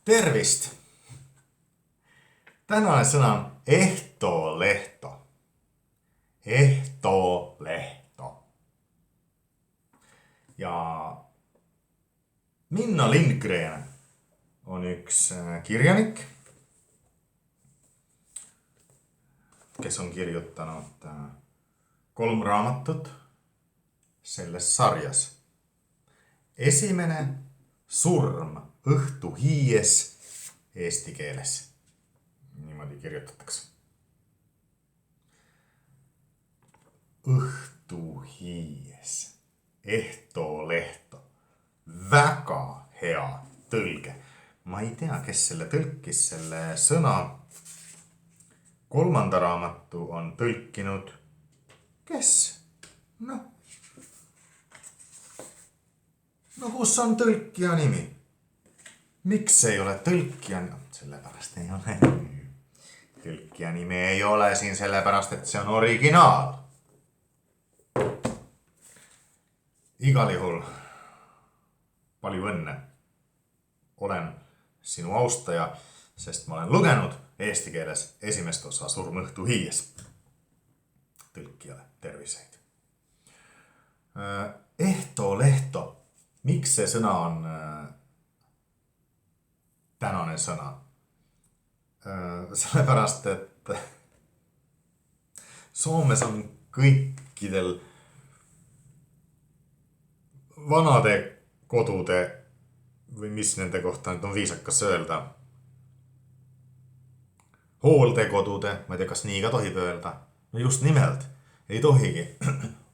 Tervist! Tänään sõna on ehtoolehto. Ehtoolehto. Ja Minna Lindgren on üks kirjanik, kes on kirjutanud 3 raamatut selles sarjas. Esimene surm õhtuhiies eesti keeles. Niimoodi kirjutatakse. Õhtuhiies. Ehtoolehto. Väga hea tõlge. Ma ei tea, kes selle tõlkis selle sõna. 3. raamatu on tõlkinud. Kes? No kus on tõlkija nimi? Miks ei ole tõlkija? Sellepärast ei ole. Tõlkija nimi ei ole siin sellepärast, et see on originaal. Igal juhul palju õnne. Olen sinu austaja, sest ma olen lugenud eesti keeles esimest osa Surm õhtuhiies. Tõlkijale terviseid. Ehtoolehto. Miks see sõna on tänane sõna? Sellepärast, et Soomes on kõikidel vanade kodude või mis nende kohta nüüd on viisakas öelda. Hooldekodude, ma ei tea, kas nii ka tohib öelda. No just nimelt, ei tohigi.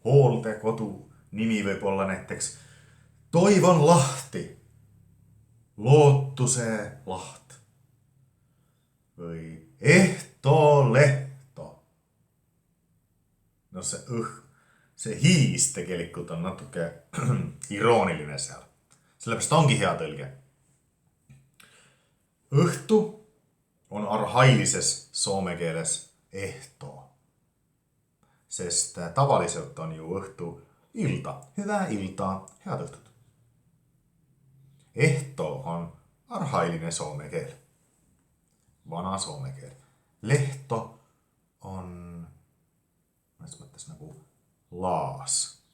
Hooldekodu nimi võib olla näiteks Toivon lahti, lootuse laht või ehtoolehto. No see hiis tegelikult on natuke irooniline seal. Sellepärast ongi hea tõlge. Õhtu on arhailises soome keeles ehto. Sest tavaliselt on ju õhtu ilta. Hyvää iltaa, head õhtut. Ehto on arhailine soome keel. Vana soome keel. Lehto on mõnes mõttes nagu laas.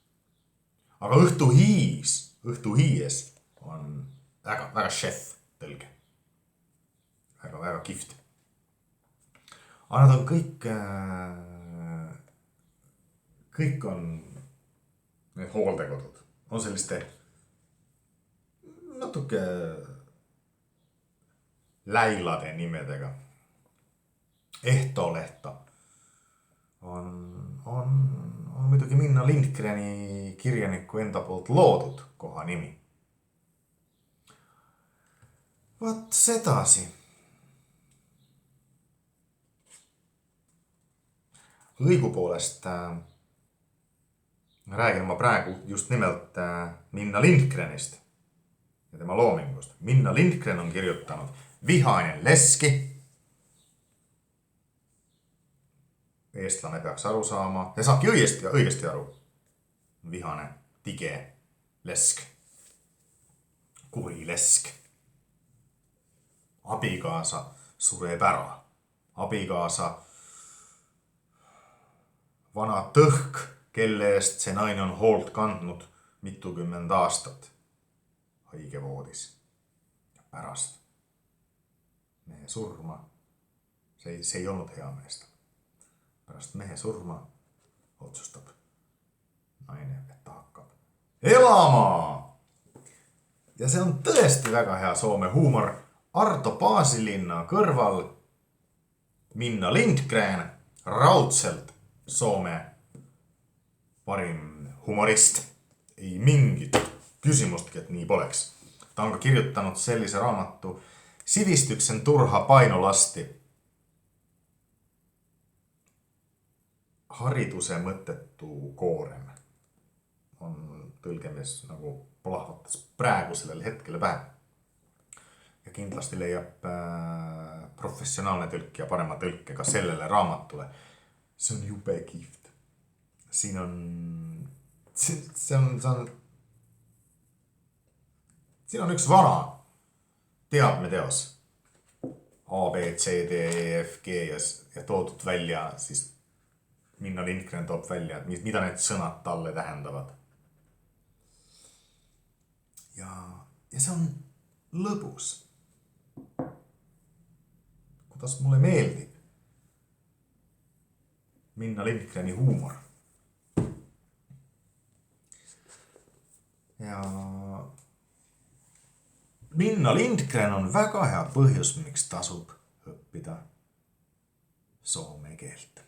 Aga õhtuhiies on väga chef tõlge. Väga kihvt. Aga nad on kõik on need hooldekodud. On selliste natuke läilade nimedega. Ehtoolehto on muidugi Minna Lindgreni kirjaniku enda poolt loodud koha nimi. Vaat sedasi. Õigupoolest räägin ma praegu just nimelt Minna Lindgrenist ja tema loomingust. Minna Lindgren on kirjutanud Vihainen leski. Eestlane peaks aru saama ja saabki õigesti aru. Vihane, tige, lesk. Kuri lesk. Abikaasa sureb ära. Abikaasa vana tõhk, kelle eest see naine on hoolt kandnud mitukümmend aastat. Haigevoodis. Ja pärast mehe surma. See ei olnud hea meest. Pärast mehe surma otsustab naine, et ta hakkab elama. Ja see on tõesti väga hea soome huumor. Arto Paasilinna kõrval Minna Lindgren, raudselt soome parim humorist. Ei mingit küsimustki, et nii poleks. Ta on ka kirjutanud sellise raamatu Sivistyksen turha painolasti. Hariduse mõttetu koorem on tõlgemes nagu plahvatas praegu sellel hetkele päev. Ja kindlasti leiab professionaalne tõlk ja parema tõlke ka sellele raamatule. See on jube kihvt. Siin on üks vana, teadmeteos. A, B, C, D, E, F, G ja toodud välja siis Minna Lindgren toob välja, et mida need sõnad talle tähendavad. Ja see on lõbus. Kuidas mulle meeldib Minna Lindgreni huumor. Ja Minna Lindgren on väga hea põhjus, miks tasub õppida soome keelt.